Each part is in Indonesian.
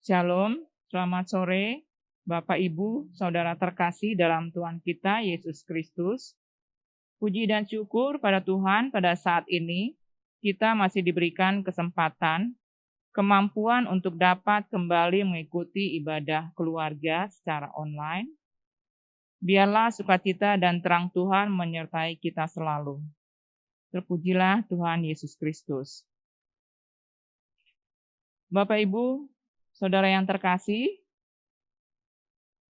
Shalom, selamat sore, Bapak Ibu, Saudara terkasih dalam Tuhan kita, Yesus Kristus. Puji dan syukur pada Tuhan pada saat ini, kita masih diberikan kesempatan, kemampuan untuk dapat kembali mengikuti ibadah keluarga secara online. Biarlah sukacita dan terang Tuhan menyertai kita selalu. Terpujilah Tuhan Yesus Kristus. Bapak Ibu, Saudara yang terkasih,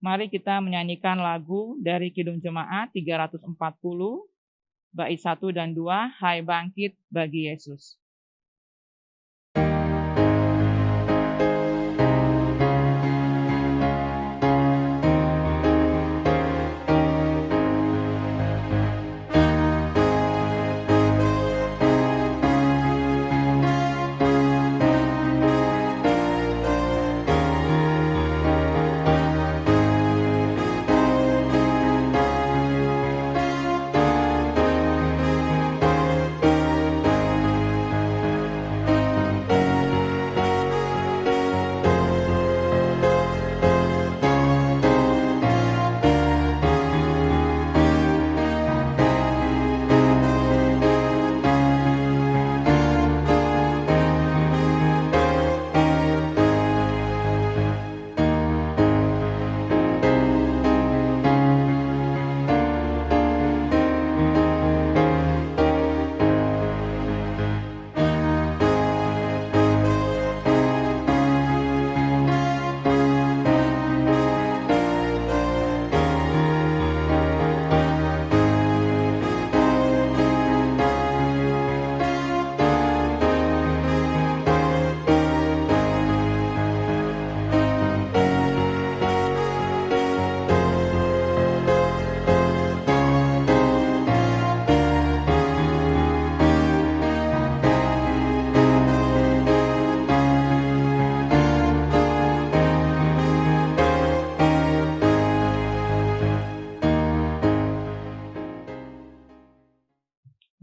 mari kita menyanyikan lagu dari Kidung Jemaat 340, bait 1 dan 2, Hai Bangkit Bagi Yesus.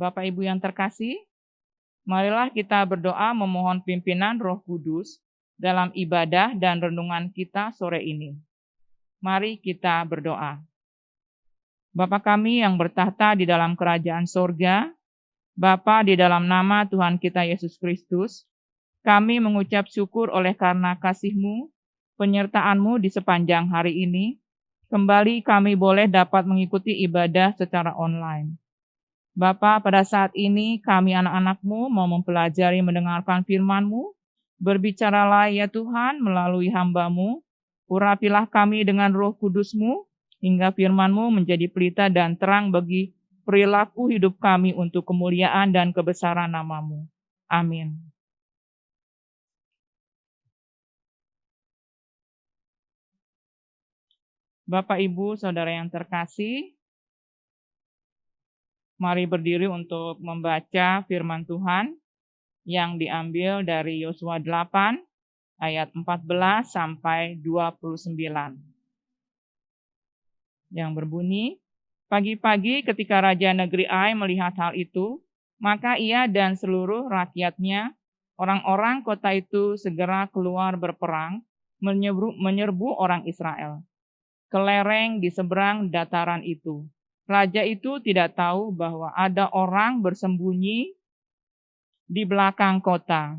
Bapak Ibu yang terkasih, marilah kita berdoa memohon pimpinan Roh Kudus dalam ibadah dan renungan kita sore ini. Mari kita berdoa. Bapa kami yang bertahta di dalam kerajaan sorga, Bapa di dalam nama Tuhan kita Yesus Kristus, kami mengucap syukur oleh karena kasih-Mu, penyertaan-Mu di sepanjang hari ini. Kembali kami boleh dapat mengikuti ibadah secara online. Bapa, pada saat ini kami anak-anak-Mu mau mempelajari mendengarkan firman-Mu. Berbicaralah ya Tuhan melalui hamba-Mu. Urapilah kami dengan Roh Kudus-Mu, hingga firman-Mu menjadi pelita dan terang bagi perilaku hidup kami untuk kemuliaan dan kebesaran nama-Mu. Amin. Bapak, Ibu, Saudara yang terkasih, mari berdiri untuk membaca firman Tuhan yang diambil dari Yosua 8 ayat 14 sampai 29. Yang berbunyi, pagi-pagi ketika Raja Negeri Ai melihat hal itu, maka ia dan seluruh rakyatnya, orang-orang kota itu segera keluar berperang, menyerbu orang Israel ke lereng di seberang dataran itu. Raja itu tidak tahu bahwa ada orang bersembunyi di belakang kota.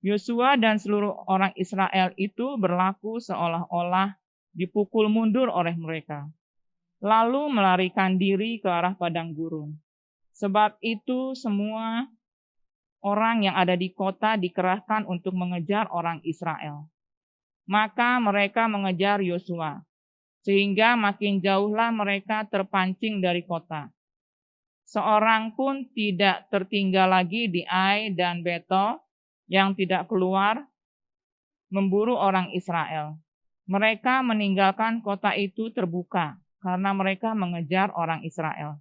Yosua dan seluruh orang Israel itu berlaku seolah-olah dipukul mundur oleh mereka, lalu melarikan diri ke arah padang gurun. Sebab itu semua orang yang ada di kota dikerahkan untuk mengejar orang Israel. Maka mereka mengejar Yosua, sehingga makin jauhlah mereka terpancing dari kota. Seorang pun tidak tertinggal lagi di Ai dan Betel yang tidak keluar memburu orang Israel. Mereka meninggalkan kota itu terbuka karena mereka mengejar orang Israel.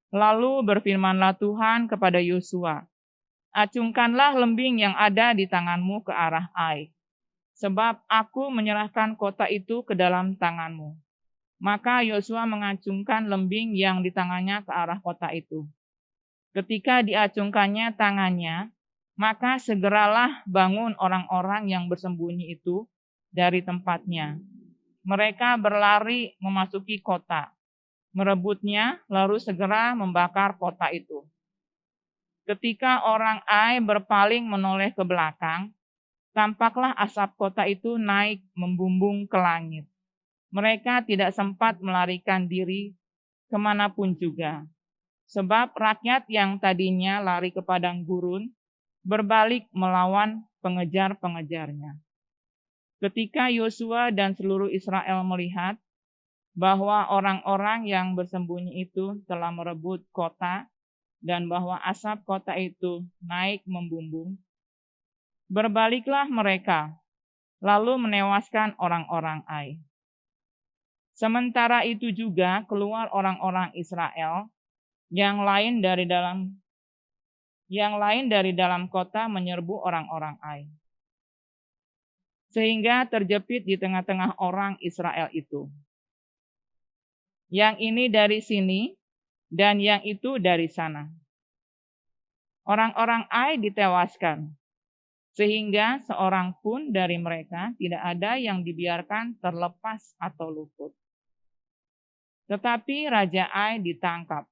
Lalu berfirmanlah Tuhan kepada Yosua, acungkanlah lembing yang ada di tanganmu ke arah Ai, sebab aku menyerahkan kota itu ke dalam tanganmu. Maka Yosua mengacungkan lembing yang di tangannya ke arah kota itu. Ketika diacungkannya tangannya, Maka segeralah bangun orang-orang yang bersembunyi itu dari tempatnya. Mereka berlari memasuki kota, merebutnya, lalu segera membakar kota itu. Ketika orang Ai berpaling menoleh ke belakang, tampaklah asap kota itu naik membumbung ke langit. Mereka tidak sempat melarikan diri kemanapun juga, sebab rakyat yang tadinya lari ke padang gurun berbalik melawan pengejar-pengejarnya. Ketika Yosua dan seluruh Israel melihat bahwa orang-orang yang bersembunyi itu telah merebut kota dan bahwa asap kota itu naik membumbung, berbaliklah mereka, lalu menewaskan orang-orang Ai. Sementara itu juga keluar orang-orang Israel yang lain dari dalam kota menyerbu orang-orang Ai. Sehingga terjepit di tengah-tengah orang Israel itu. Yang ini dari sini dan yang itu dari sana. Orang-orang Ai ditewaskan, sehingga seorang pun dari mereka tidak ada yang dibiarkan terlepas atau luput. Tetapi Raja Ai ditangkap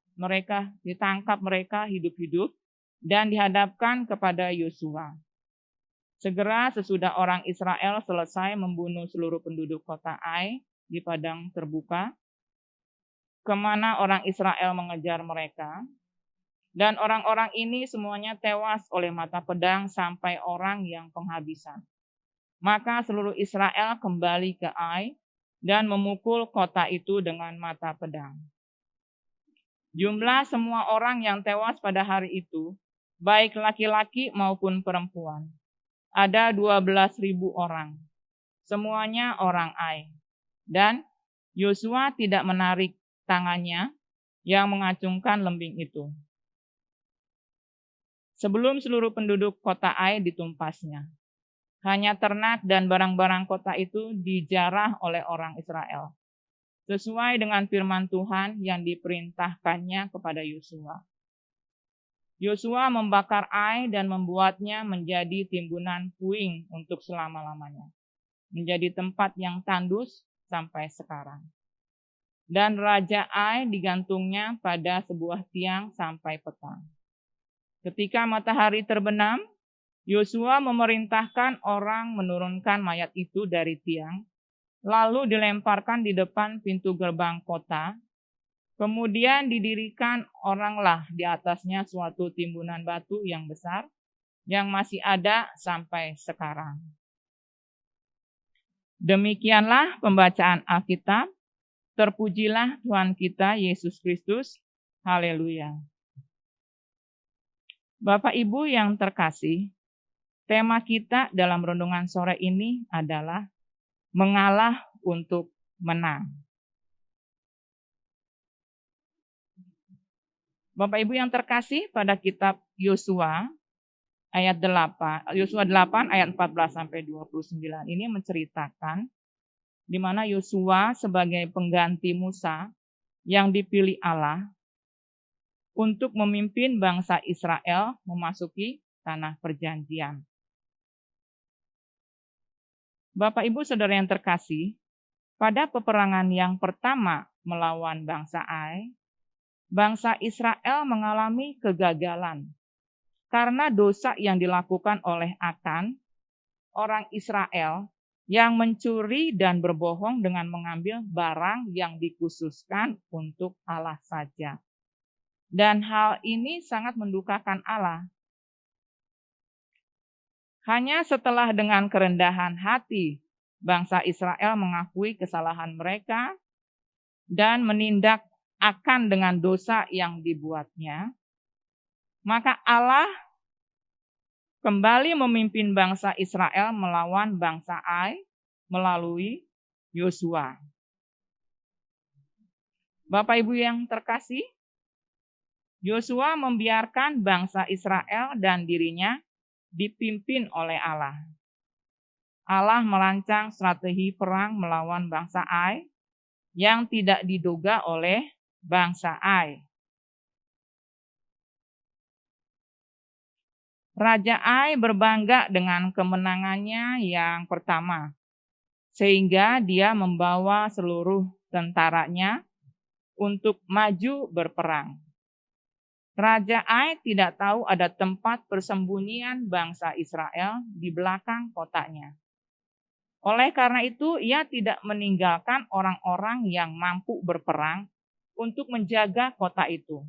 mereka hidup-hidup dan dihadapkan kepada Yosua. Segera sesudah orang Israel selesai membunuh seluruh penduduk kota Ai di padang terbuka, kemana orang Israel mengejar mereka, dan orang-orang ini semuanya tewas oleh mata pedang sampai orang yang penghabisan. Maka seluruh Israel kembali ke Ai dan memukul kota itu dengan mata pedang. Jumlah semua orang yang tewas pada hari itu, baik laki-laki maupun perempuan, ada 12.000 orang. Semuanya orang Ai. Dan Yosua tidak menarik tangannya yang mengacungkan lembing itu, sebelum seluruh penduduk kota Ai ditumpasnya. Hanya ternak dan barang-barang kota itu dijarah oleh orang Israel, sesuai dengan firman Tuhan yang diperintahkannya kepada Yosua. Yosua membakar Ai dan membuatnya menjadi timbunan puing untuk selama-lamanya, menjadi tempat yang tandus sampai sekarang. Dan Raja Ai digantungnya pada sebuah tiang sampai petang. Ketika matahari terbenam, Yosua memerintahkan orang menurunkan mayat itu dari tiang, lalu dilemparkan di depan pintu gerbang kota. Kemudian didirikan oranglah di atasnya suatu timbunan batu yang besar, yang masih ada sampai sekarang. Demikianlah pembacaan Alkitab. Terpujilah Tuhan kita Yesus Kristus. Haleluya. Bapak Ibu yang terkasih, tema kita dalam renungan sore ini adalah mengalah untuk menang. Bapak Ibu yang terkasih, pada kitab Yosua ayat 8, Yosua 8 ayat 14 sampai 29 ini menceritakan di mana Yosua sebagai pengganti Musa yang dipilih Allah untuk memimpin bangsa Israel memasuki tanah perjanjian. Bapak Ibu Saudara yang terkasih, pada peperangan yang pertama melawan bangsa Ai, bangsa Israel mengalami kegagalan karena dosa yang dilakukan oleh Akan, orang Israel yang mencuri dan berbohong dengan mengambil barang yang dikhususkan untuk Allah saja. Dan hal ini sangat mendukakan Allah. Hanya setelah dengan kerendahan hati, bangsa Israel mengakui kesalahan mereka dan menindak Akan dengan dosa yang dibuatnya, maka Allah kembali memimpin bangsa Israel melawan bangsa Ai melalui Yosua. Bapak Ibu yang terkasih, Yosua membiarkan bangsa Israel dan dirinya dipimpin oleh Allah. Allah merancang strategi perang melawan bangsa Ai yang tidak diduga oleh bangsa Ai. Raja Ai berbangga dengan kemenangannya yang pertama, sehingga dia membawa seluruh tentaranya untuk maju berperang. Raja Ai tidak tahu ada tempat persembunyian bangsa Israel di belakang kotanya. Oleh karena itu, ia tidak meninggalkan orang-orang yang mampu berperang untuk menjaga kota itu.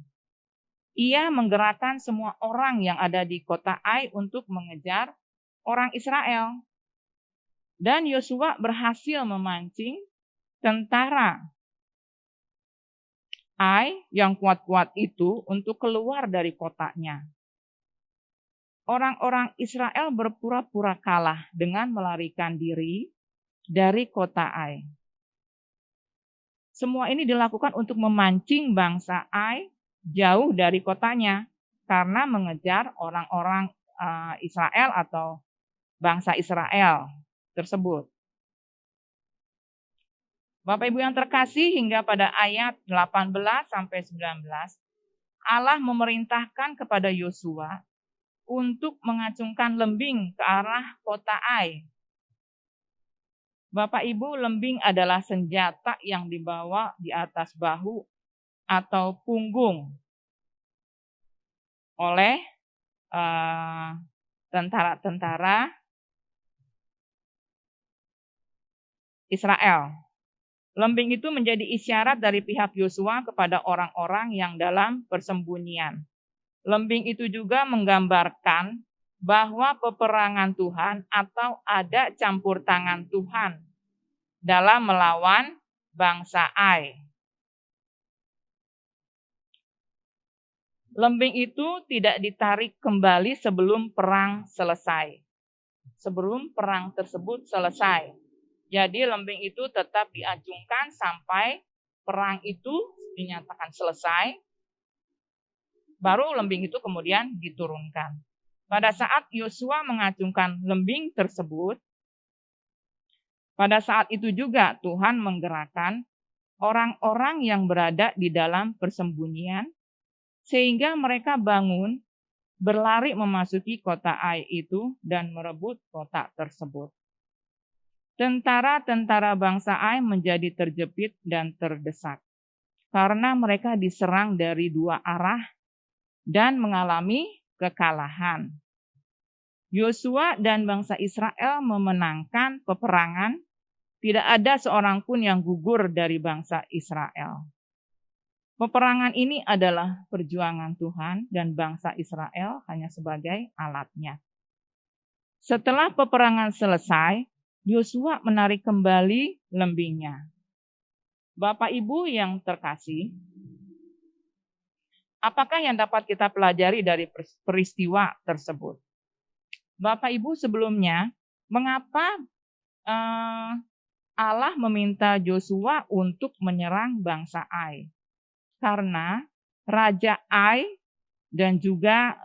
Ia menggerakkan semua orang yang ada di kota Ai untuk mengejar orang Israel. Dan Yosua berhasil memancing tentara Ai yang kuat-kuat itu untuk keluar dari kotanya. Orang-orang Israel berpura-pura kalah dengan melarikan diri dari kota Ai. Semua ini dilakukan untuk memancing bangsa Ai jauh dari kotanya karena mengejar orang-orang Israel atau bangsa Israel tersebut. Bapak Ibu yang terkasih, hingga pada ayat 18 sampai 19, Allah memerintahkan kepada Yosua untuk mengacungkan lembing ke arah kota Ai. Bapak Ibu, lembing adalah senjata yang dibawa di atas bahu atau punggung oleh tentara-tentara Israel. Lembing itu menjadi isyarat dari pihak Yosua kepada orang-orang yang dalam persembunyian. Lembing itu juga menggambarkan bahwa peperangan Tuhan atau ada campur tangan Tuhan dalam melawan bangsa Ai. Lembing itu tidak ditarik kembali sebelum perang selesai. Sebelum perang tersebut selesai. Jadi lembing itu tetap diacungkan sampai perang itu dinyatakan selesai. Baru lembing itu kemudian diturunkan. Pada saat Yosua mengacungkan lembing tersebut, pada saat itu juga Tuhan menggerakkan orang-orang yang berada di dalam persembunyian, sehingga mereka bangun, berlari memasuki kota Ai itu dan merebut kota tersebut. Tentara-tentara bangsa Ai menjadi terjepit dan terdesak karena mereka diserang dari dua arah dan mengalami kekalahan. Yosua dan bangsa Israel memenangkan peperangan. Tidak ada seorang pun yang gugur dari bangsa Israel. Peperangan ini adalah perjuangan Tuhan dan bangsa Israel hanya sebagai alatnya. Setelah peperangan selesai, Yosua menarik kembali lembingnya. Bapak Ibu yang terkasih, apakah yang dapat kita pelajari dari peristiwa tersebut? Bapak Ibu, sebelumnya, mengapa Allah meminta Yosua untuk menyerang bangsa Ai? Karena Raja Ai dan juga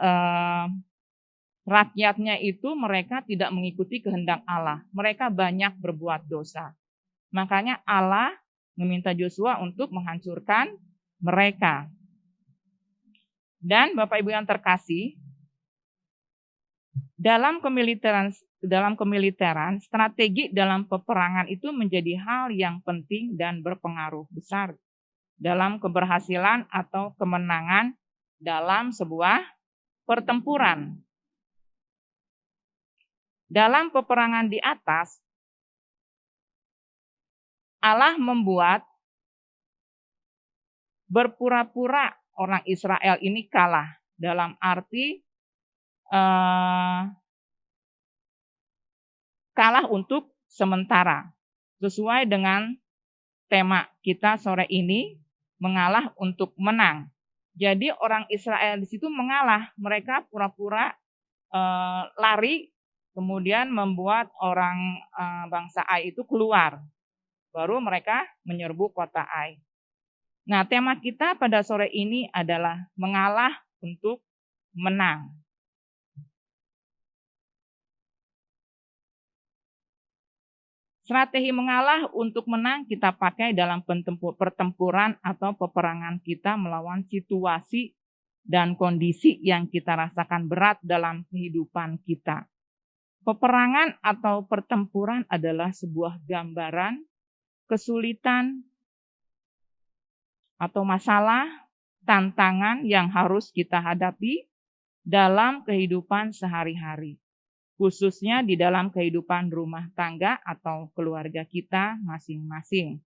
rakyatnya itu mereka tidak mengikuti kehendak Allah. Mereka banyak berbuat dosa. Makanya Allah meminta Yosua untuk menghancurkan mereka. Dan Bapak Ibu yang terkasih, dalam kemiliteran, strategi dalam peperangan itu menjadi hal yang penting dan berpengaruh besar dalam keberhasilan atau kemenangan dalam sebuah pertempuran. Dalam peperangan di atas, Allah membuat berpura-pura orang Israel ini kalah. Dalam arti kalah untuk sementara. Sesuai dengan tema kita sore ini, mengalah untuk menang. Jadi orang Israel di situ mengalah. Mereka pura-pura lari, kemudian membuat orang bangsa Ai itu keluar. Baru mereka menyerbu kota Ai. Nah, tema kita pada sore ini adalah mengalah untuk menang. Strategi mengalah untuk menang kita pakai dalam pertempuran atau peperangan kita melawan situasi dan kondisi yang kita rasakan berat dalam kehidupan kita. Peperangan atau pertempuran adalah sebuah gambaran kesulitan atau masalah, tantangan yang harus kita hadapi dalam kehidupan sehari-hari, khususnya di dalam kehidupan rumah tangga atau keluarga kita masing-masing.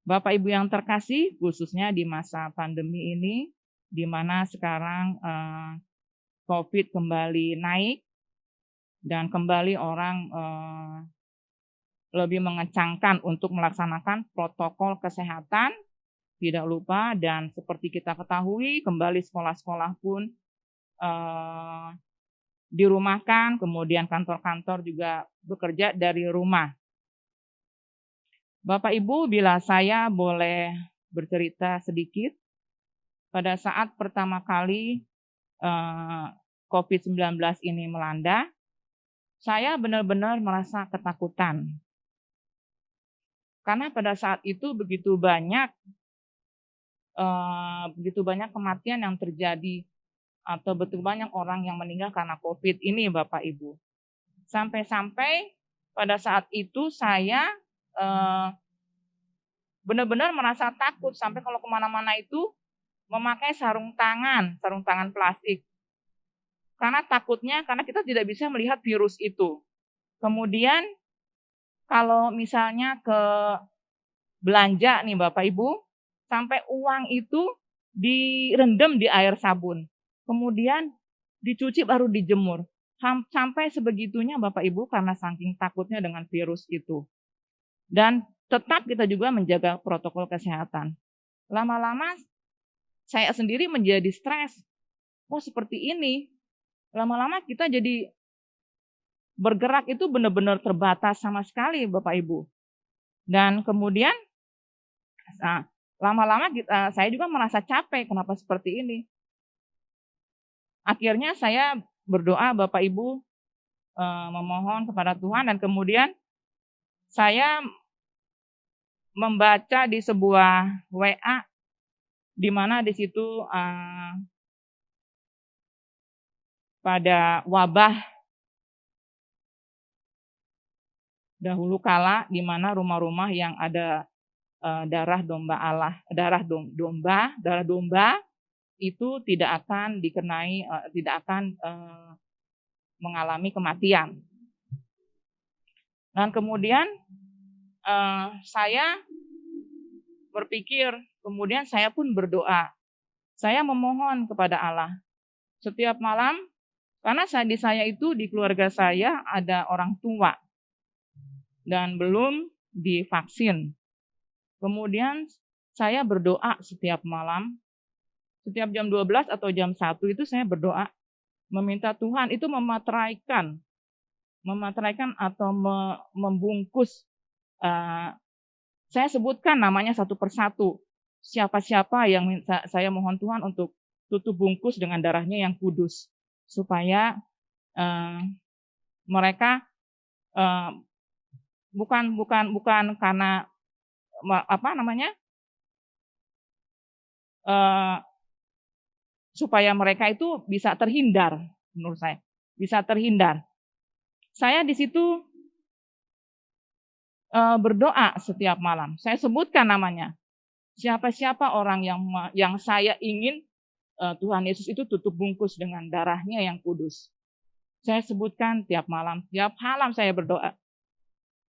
Bapak Ibu yang terkasih, khususnya di masa pandemi ini, di mana sekarang COVID kembali naik dan kembali orang lebih mengencangkan untuk melaksanakan protokol kesehatan, tidak lupa dan seperti kita ketahui kembali sekolah-sekolah pun dirumahkan, kemudian kantor-kantor juga bekerja dari rumah. Bapak Ibu, bila saya boleh bercerita sedikit, pada saat pertama kali COVID-19 ini melanda, saya benar-benar merasa ketakutan. Karena pada saat itu begitu banyak kematian yang terjadi atau begitu banyak orang yang meninggal karena COVID ini, Bapak Ibu. Sampai-sampai pada saat itu saya benar-benar merasa takut sampai kalau kemana-mana itu memakai sarung tangan plastik. Karena takutnya, karena kita tidak bisa melihat virus itu. Kemudian kalau misalnya ke belanja nih Bapak Ibu, sampai uang itu direndam di air sabun. Kemudian dicuci baru dijemur. Sampai sebegitunya Bapak Ibu karena saking takutnya dengan virus itu. Dan tetap kita juga menjaga protokol kesehatan. Lama-lama saya sendiri menjadi stres. Oh seperti ini. Lama-lama kita jadi bergerak itu benar-benar terbatas sama sekali Bapak Ibu. Dan kemudian lama-lama saya juga merasa capek kenapa seperti ini. Akhirnya saya berdoa Bapak Ibu memohon kepada Tuhan dan kemudian saya membaca di sebuah WA di mana di situ pada wabah dahulu kala di mana rumah-rumah yang ada darah domba itu tidak akan mengalami kematian. Dan kemudian saya berpikir, kemudian saya pun berdoa. Saya memohon kepada Allah setiap malam karena di saya itu di keluarga saya ada orang tua dan belum divaksin. Kemudian saya berdoa setiap malam, setiap jam 12 atau jam 1 itu saya berdoa, meminta Tuhan itu memateraikan atau membungkus. Saya sebutkan namanya satu persatu. Siapa-siapa yang saya mohon Tuhan untuk tutup bungkus dengan darahnya yang kudus. Supaya mereka bukan karena supaya mereka itu bisa terhindar, menurut saya bisa terhindar. Saya di situ berdoa setiap malam. Saya sebutkan namanya. Siapa-siapa orang yang saya ingin Tuhan Yesus itu tutup bungkus dengan darahnya yang kudus. Saya sebutkan tiap malam saya berdoa.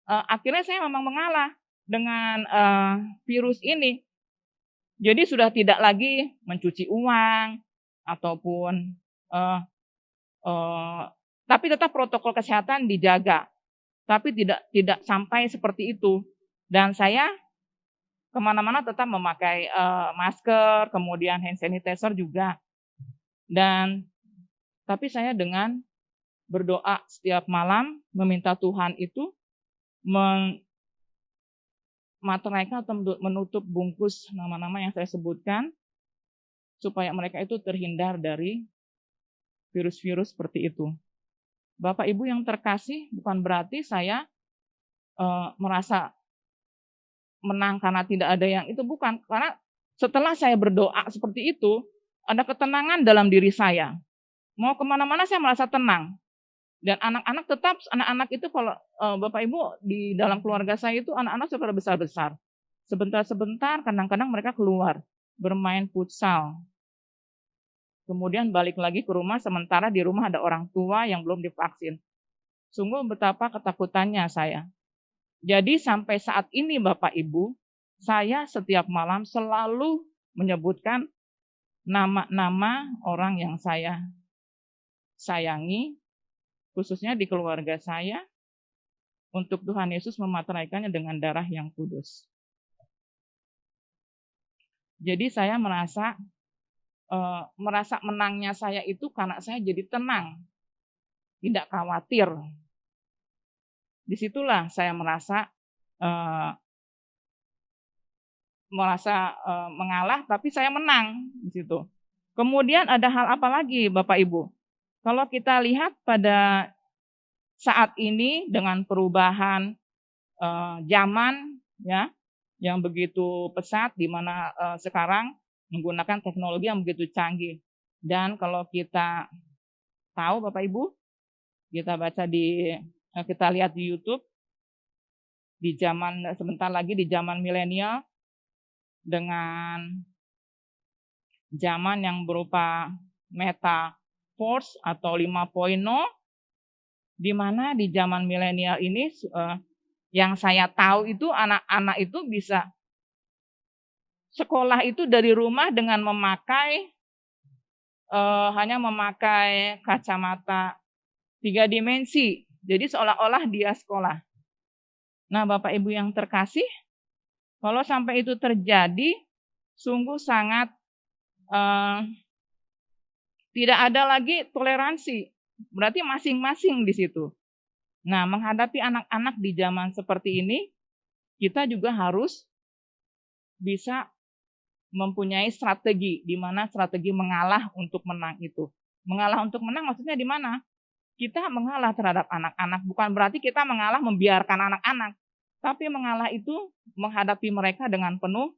Akhirnya saya memang mengalah dengan virus ini. Jadi sudah tidak lagi mencuci uang ataupun tapi tetap protokol kesehatan dijaga. Tapi tidak sampai seperti itu. Dan saya kemana-mana tetap memakai masker, kemudian hand sanitizer juga. Tapi saya dengan berdoa setiap malam meminta Tuhan itu memateraikan atau menutup bungkus nama-nama yang saya sebutkan supaya mereka itu terhindar dari virus-virus seperti itu. Bapak Ibu yang terkasih, bukan berarti saya merasa menang karena tidak ada yang itu, bukan. Karena Setelah saya berdoa seperti itu, ada ketenangan dalam diri saya. Mau kemana-mana saya merasa tenang. Dan anak-anak itu kalau Bapak Ibu di dalam keluarga saya itu anak-anak sudah besar-besar. Sebentar-sebentar kadang-kadang mereka keluar bermain futsal. Kemudian balik lagi ke rumah sementara di rumah ada orang tua yang belum divaksin. Sungguh betapa ketakutannya saya. Jadi sampai saat ini Bapak Ibu, saya setiap malam selalu menyebutkan nama-nama orang yang saya sayangi, khususnya di keluarga saya, untuk Tuhan Yesus memateraikannya dengan darah yang kudus. Jadi saya merasa menangnya saya itu karena saya jadi tenang, tidak khawatir. Disitulah saya merasa mengalah, tapi saya menang di situ. Kemudian ada hal apa lagi, Bapak Ibu? Kalau kita lihat pada saat ini dengan perubahan zaman, ya, yang begitu pesat, di mana sekarang menggunakan teknologi yang begitu canggih. Dan kalau kita tahu, Bapak Ibu, kita lihat di YouTube, sebentar lagi di zaman milenial, dengan zaman yang berupa metaverse atau 5.0, di mana di zaman milenial ini yang saya tahu itu anak-anak itu bisa sekolah itu dari rumah dengan hanya memakai kacamata 3 dimensi. Jadi seolah-olah dia sekolah. Nah, Bapak Ibu yang terkasih, kalau sampai itu terjadi, sungguh sangat tidak ada lagi toleransi. Berarti masing-masing di situ. Nah, menghadapi anak-anak di zaman seperti ini, kita juga harus bisa mempunyai strategi, di mana strategi mengalah untuk menang itu. Mengalah untuk menang maksudnya di mana? Kita mengalah terhadap anak-anak, bukan berarti kita mengalah membiarkan anak-anak. Tapi mengalah itu menghadapi mereka dengan penuh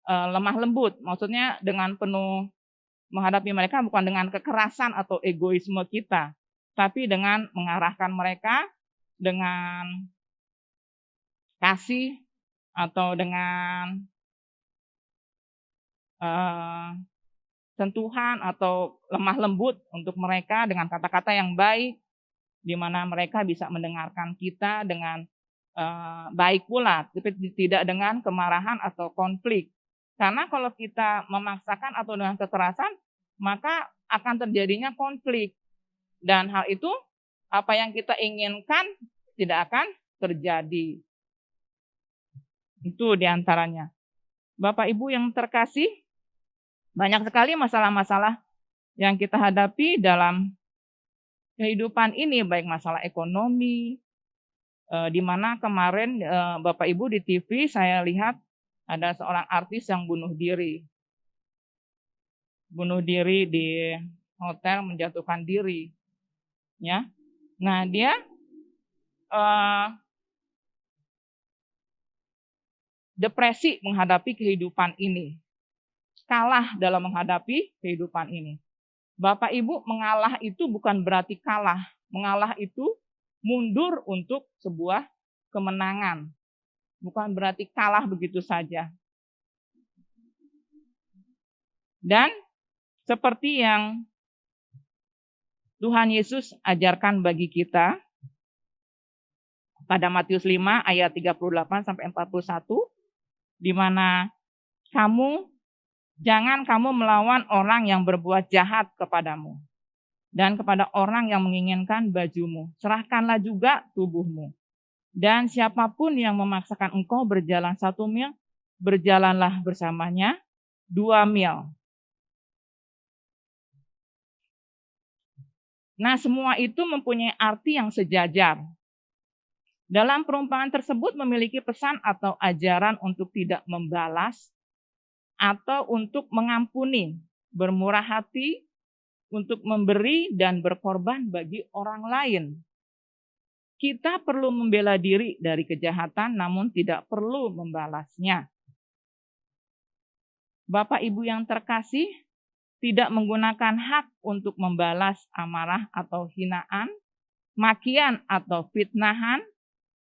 lemah lembut. Maksudnya dengan penuh menghadapi mereka bukan dengan kekerasan atau egoisme kita, tapi dengan mengarahkan mereka dengan kasih atau dengan sentuhan atau lemah lembut untuk mereka dengan kata-kata yang baik, di mana mereka bisa mendengarkan kita dengan baik pula, tapi tidak dengan kemarahan atau konflik. Karena kalau kita memaksakan atau dengan kekerasan, maka akan terjadinya konflik. Dan hal itu, apa yang kita inginkan tidak akan terjadi. Itu diantaranya. Bapak Ibu yang terkasih, banyak sekali masalah-masalah yang kita hadapi dalam kehidupan ini, baik masalah ekonomi, di mana kemarin Bapak Ibu di TV saya lihat ada seorang artis yang bunuh diri di hotel, menjatuhkan diri, ya. Nah, dia depresi menghadapi kehidupan ini, kalah dalam menghadapi kehidupan ini. Bapak Ibu, mengalah itu bukan berarti kalah, mengalah itu mundur untuk sebuah kemenangan. Bukan berarti kalah begitu saja. Dan seperti yang Tuhan Yesus ajarkan bagi kita pada Matius 5 ayat 38 sampai 41, di mana jangan kamu melawan orang yang berbuat jahat kepadamu dan kepada orang yang menginginkan bajumu. Serahkanlah juga tubuhmu. Dan siapapun yang memaksakan engkau berjalan 1 mil, berjalanlah bersamanya 2 mil. Nah, semua itu mempunyai arti yang sejajar. Dalam perumpamaan tersebut memiliki pesan atau ajaran untuk tidak membalas atau untuk mengampuni, bermurah hati, untuk memberi dan berkorban bagi orang lain. Kita perlu membela diri dari kejahatan namun tidak perlu membalasnya. Bapak Ibu yang terkasih, tidak menggunakan hak untuk membalas amarah atau hinaan, makian atau fitnahan,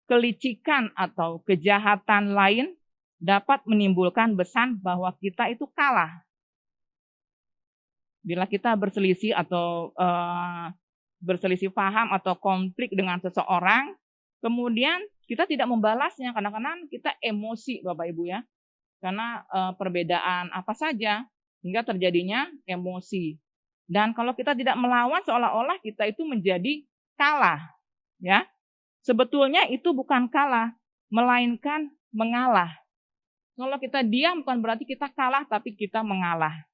kelicikan atau kejahatan lain dapat menimbulkan besan bahwa kita itu kalah. Bila kita berselisih atau berselisih paham atau konflik dengan seseorang, kemudian kita tidak membalasnya, kadang-kadang kita emosi Bapak Ibu ya, karena perbedaan apa saja hingga terjadinya emosi. Dan kalau kita tidak melawan seolah-olah kita itu menjadi kalah, ya. Sebetulnya itu bukan kalah, melainkan mengalah. Kalau kita diam bukan berarti kita kalah, tapi kita mengalah.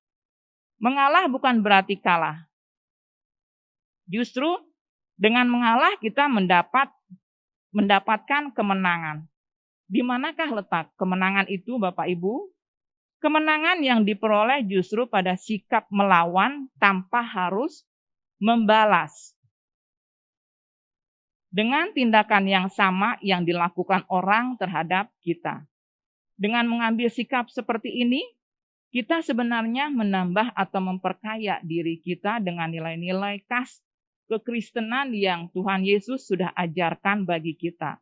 Mengalah bukan berarti kalah. Justru dengan mengalah kita mendapatkan kemenangan. Di manakah letak kemenangan itu Bapak Ibu? Kemenangan yang diperoleh justru pada sikap melawan tanpa harus membalas. Dengan tindakan yang sama yang dilakukan orang terhadap kita. Dengan mengambil sikap seperti ini, kita sebenarnya menambah atau memperkaya diri kita dengan nilai-nilai khas kekristenan yang Tuhan Yesus sudah ajarkan bagi kita.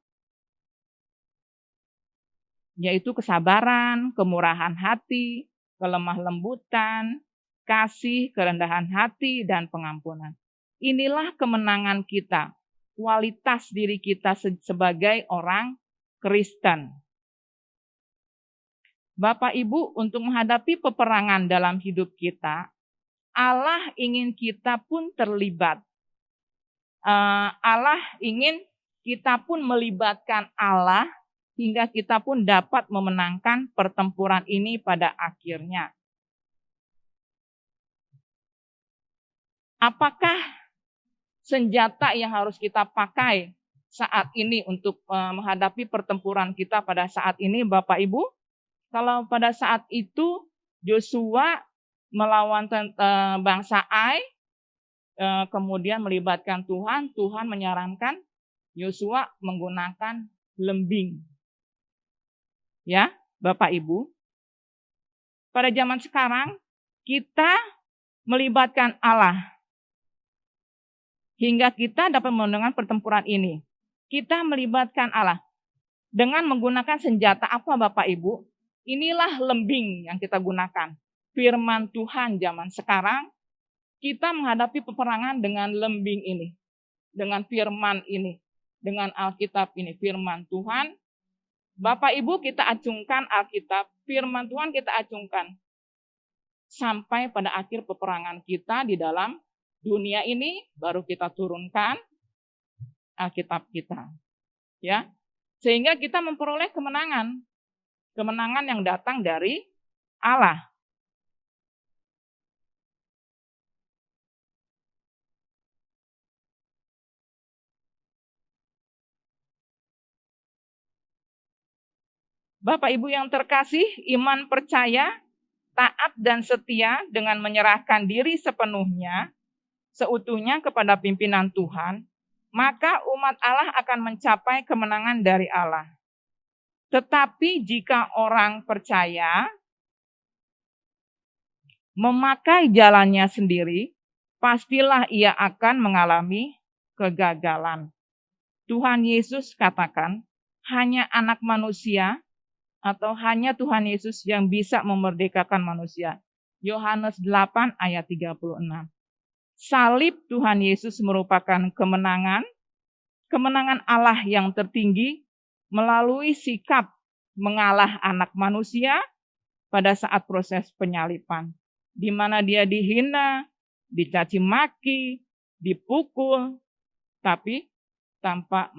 Yaitu kesabaran, kemurahan hati, kelemah lembutan, kasih, kerendahan hati, dan pengampunan. Inilah kemenangan kita, kualitas diri kita sebagai orang Kristen. Bapak Ibu, untuk menghadapi peperangan dalam hidup kita, Allah ingin kita pun terlibat. Allah ingin kita pun melibatkan Allah hingga kita pun dapat memenangkan pertempuran ini pada akhirnya. Apakah senjata yang harus kita pakai saat ini untuk menghadapi pertempuran kita pada saat ini, Bapak Ibu? Kalau pada saat itu Joshua melawan bangsa Ai, kemudian melibatkan Tuhan, Tuhan menyarankan Joshua menggunakan lembing. Ya, Bapak Ibu. Pada zaman sekarang kita melibatkan Allah hingga kita dapat memenangkan pertempuran ini. Kita melibatkan Allah dengan menggunakan senjata apa Bapak Ibu? Inilah lembing yang kita gunakan. Firman Tuhan zaman sekarang, kita menghadapi peperangan dengan lembing ini. Dengan firman ini. Dengan Alkitab ini, firman Tuhan. Bapak Ibu kita acungkan Alkitab, firman Tuhan kita acungkan. Sampai pada akhir peperangan kita di dalam dunia ini, baru kita turunkan Alkitab kita. Ya, sehingga kita memperoleh kemenangan. Kemenangan yang datang dari Allah. Bapak Ibu yang terkasih, iman percaya, taat dan setia dengan menyerahkan diri sepenuhnya, seutuhnya kepada pimpinan Tuhan, maka umat Allah akan mencapai kemenangan dari Allah. Tetapi jika orang percaya memakai jalannya sendiri, pastilah ia akan mengalami kegagalan. Tuhan Yesus katakan, hanya anak manusia atau hanya Tuhan Yesus yang bisa memerdekakan manusia. Yohanes 8 ayat 36. Salib Tuhan Yesus merupakan kemenangan Allah yang tertinggi melalui sikap mengalah anak manusia pada saat proses penyaliban, di mana dia dihina, dicaci maki, dipukul, tapi tanpa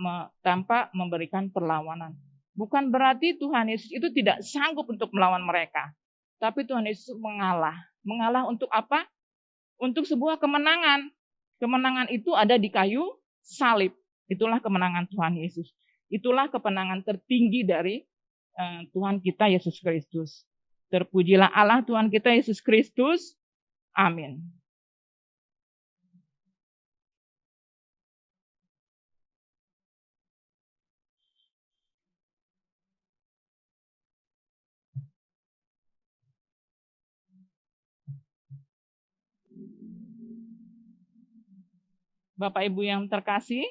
memberikan perlawanan. Bukan berarti Tuhan Yesus itu tidak sanggup untuk melawan mereka, tapi Tuhan Yesus mengalah. Mengalah untuk apa? Untuk sebuah kemenangan. Kemenangan itu ada di kayu salib. Itulah kemenangan Tuhan Yesus. Itulah kemenangan tertinggi dari Tuhan kita Yesus Kristus. Terpujilah Allah Tuhan kita Yesus Kristus. Amin. Bapak Ibu yang terkasih,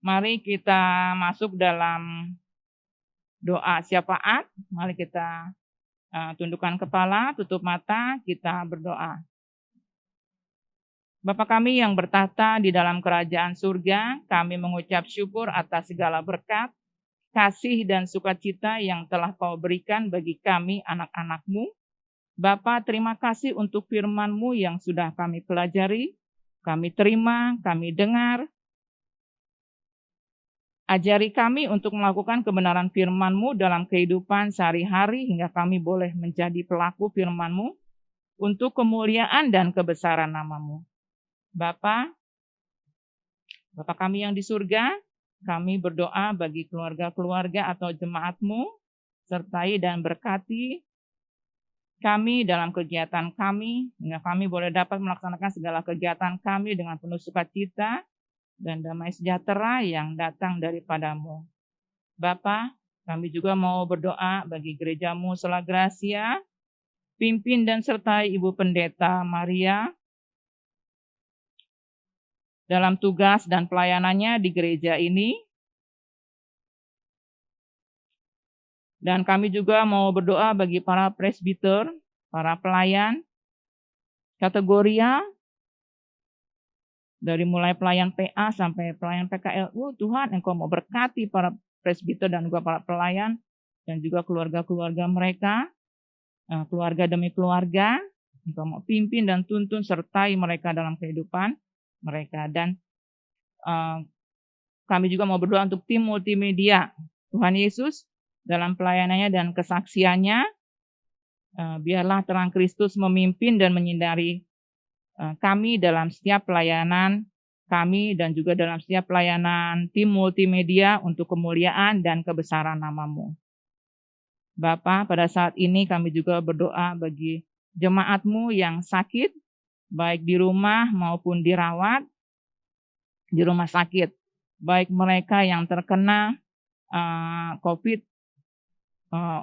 mari kita masuk dalam doa syafaat. Mari kita tundukkan kepala, tutup mata, kita berdoa. Bapa kami yang bertahta di dalam kerajaan surga, kami mengucap syukur atas segala berkat, kasih dan sukacita yang telah Kau berikan bagi kami anak-anak-Mu. Bapa, terima kasih untuk firman-Mu yang sudah kami pelajari, kami terima, kami dengar. Ajari kami untuk melakukan kebenaran firman-Mu dalam kehidupan sehari-hari hingga kami boleh menjadi pelaku firman-Mu untuk kemuliaan dan kebesaran nama-Mu. Bapa kami yang di surga, kami berdoa bagi keluarga-keluarga atau jemaat-Mu, sertai dan berkati kami dalam kegiatan kami, hingga kami boleh dapat melaksanakan segala kegiatan kami dengan penuh sukacita dan damai sejahtera yang datang daripada-Mu. Bapa, kami juga mau berdoa bagi gereja-Mu Sela Gracia, pimpin dan sertai Ibu Pendeta Maria, dalam tugas dan pelayanannya di gereja ini. Dan kami juga mau berdoa bagi para presbiter, para pelayan, kategoria, dari mulai pelayan PA sampai pelayan PKLU. Tuhan, Engkau mau berkati para presbiter dan juga para pelayan, dan juga keluarga-keluarga mereka, keluarga demi keluarga. Engkau mau pimpin dan tuntun sertai mereka dalam kehidupan mereka. Dan kami juga mau berdoa untuk tim multimedia. Tuhan Yesus, dalam pelayanannya dan kesaksiannya, biarlah terang Kristus memimpin dan menyinari kami dalam setiap pelayanan kami dan juga dalam setiap pelayanan tim multimedia untuk kemuliaan dan kebesaran nama-Mu. Bapa, pada saat ini kami juga berdoa bagi jemaat-Mu yang sakit, baik di rumah maupun dirawat di rumah sakit, baik mereka yang terkena COVID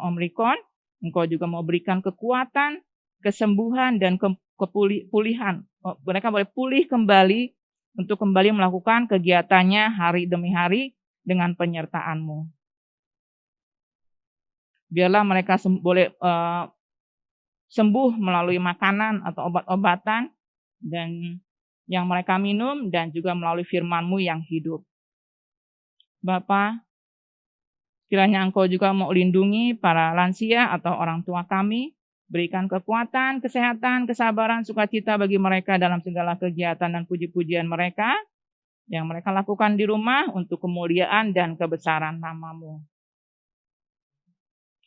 Omikron. Engkau juga mau berikan kekuatan, kesembuhan, dan kepulihan. Mereka boleh pulih kembali untuk kembali melakukan kegiatannya hari demi hari dengan penyertaan-Mu. Biarlah mereka boleh sembuh melalui makanan atau obat-obatan dan yang mereka minum, dan juga melalui firman-Mu yang hidup. Bapa, kiranya Engkau juga mau lindungi para lansia atau orang tua kami, berikan kekuatan, kesehatan, kesabaran, sukacita bagi mereka dalam segala kegiatan dan puji-pujian mereka yang mereka lakukan di rumah untuk kemuliaan dan kebesaran nama-Mu.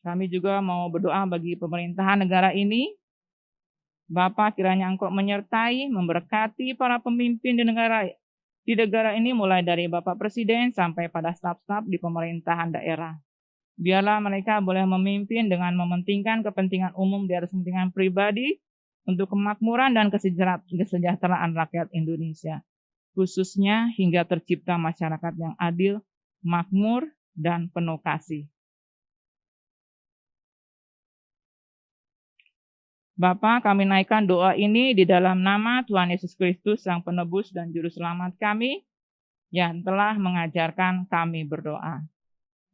Kami juga mau berdoa bagi pemerintahan negara ini. Bapa, kiranya Engkau menyertai, memberkati para pemimpin di negara ini, mulai dari Bapak Presiden sampai pada staf-staf di pemerintahan daerah. Biarlah mereka boleh memimpin dengan mementingkan kepentingan umum di atas kepentingan pribadi untuk kemakmuran dan kesejahteraan rakyat Indonesia, khususnya hingga tercipta masyarakat yang adil, makmur, dan penuh kasih. Bapa, kami naikkan doa ini di dalam nama Tuhan Yesus Kristus, Sang Penebus dan Juru Selamat kami, yang telah mengajarkan kami berdoa.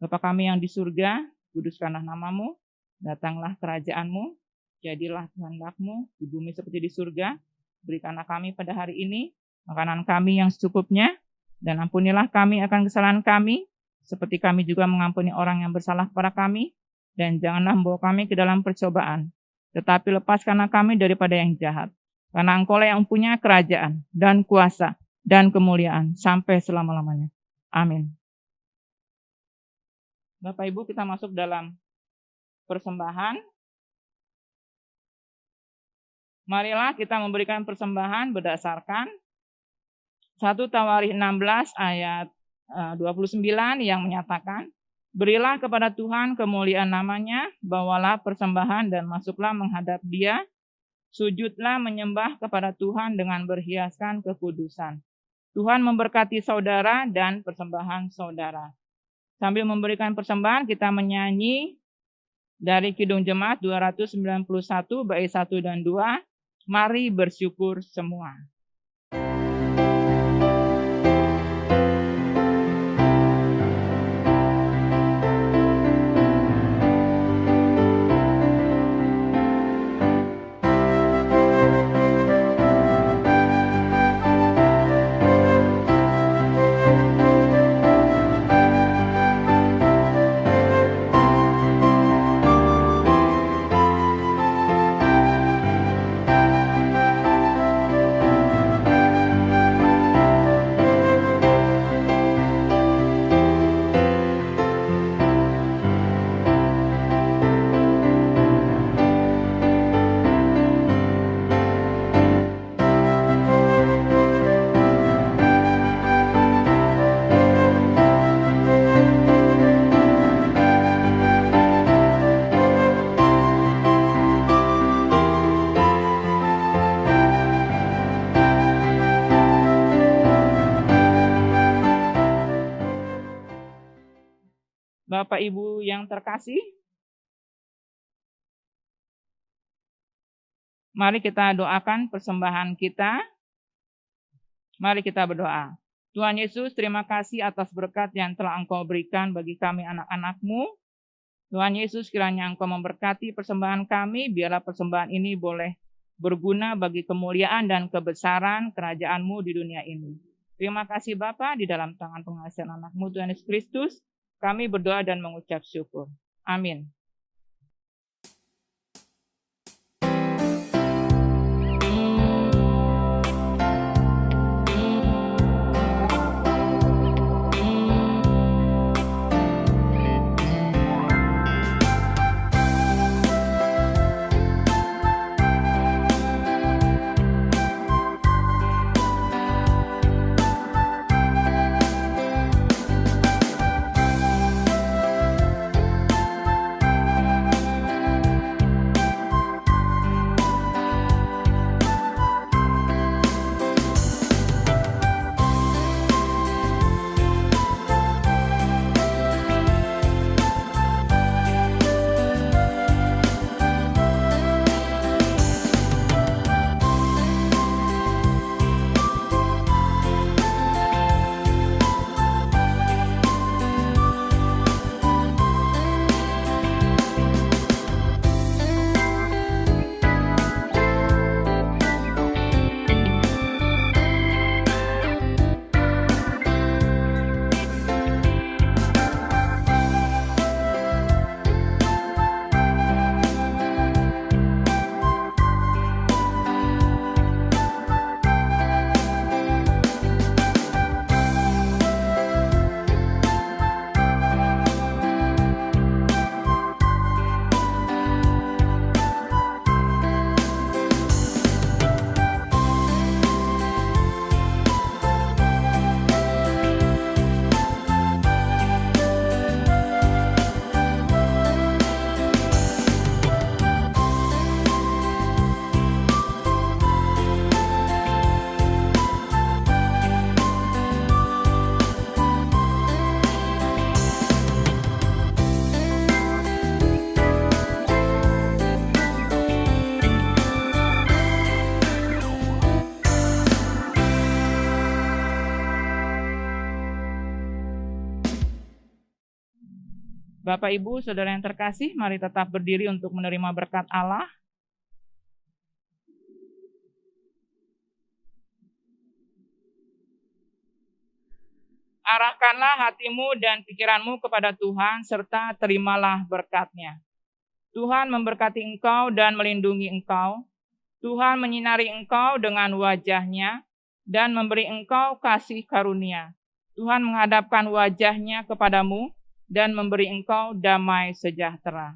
Bapa kami yang di surga, kuduskanlah nama-Mu, datanglah kerajaan-Mu, jadilah kehendak-Mu di bumi seperti di surga. Berikanlah kami pada hari ini makanan kami yang secukupnya, dan ampunilah kami akan kesalahan kami, seperti kami juga mengampuni orang yang bersalah kepada kami, dan janganlah membawa kami ke dalam percobaan, tetapi lepaskanlah kami daripada yang jahat. Karena Engkau-lah yang punya kerajaan dan kuasa dan kemuliaan sampai selama-lamanya. Amin. Bapak Ibu, kita masuk dalam persembahan. Marilah kita memberikan persembahan berdasarkan 1 Tawarikh 16 ayat 29 yang menyatakan, berilah kepada Tuhan kemuliaan namanya, bawalah persembahan dan masuklah menghadap Dia, sujudlah menyembah kepada Tuhan dengan berhiaskan kekudusan. Tuhan memberkati saudara dan persembahan saudara. Sambil memberikan persembahan, kita menyanyi dari Kidung Jemaat 291 bait 1 dan 2, mari bersyukur semua. Bapak Ibu yang terkasih, mari kita doakan persembahan kita. Mari kita berdoa. Tuhan Yesus, terima kasih atas berkat yang telah Engkau berikan bagi kami anak-anak-Mu. Tuhan Yesus, kiranya Engkau memberkati persembahan kami, biarlah persembahan ini boleh berguna bagi kemuliaan dan kebesaran kerajaan-Mu di dunia ini. Terima kasih Bapa, di dalam tangan pengasihan anak-Mu Tuhan Yesus Kristus, kami berdoa dan mengucap syukur. Amin. Bapak, Ibu, Saudara yang terkasih, mari tetap berdiri untuk menerima berkat Allah. Arahkanlah hatimu dan pikiranmu kepada Tuhan, serta terimalah berkat-Nya. Tuhan memberkati engkau dan melindungi engkau. Tuhan menyinari engkau dengan wajah-Nya dan memberi engkau kasih karunia. Tuhan menghadapkan wajah-Nya kepadamu dan memberi engkau damai sejahtera.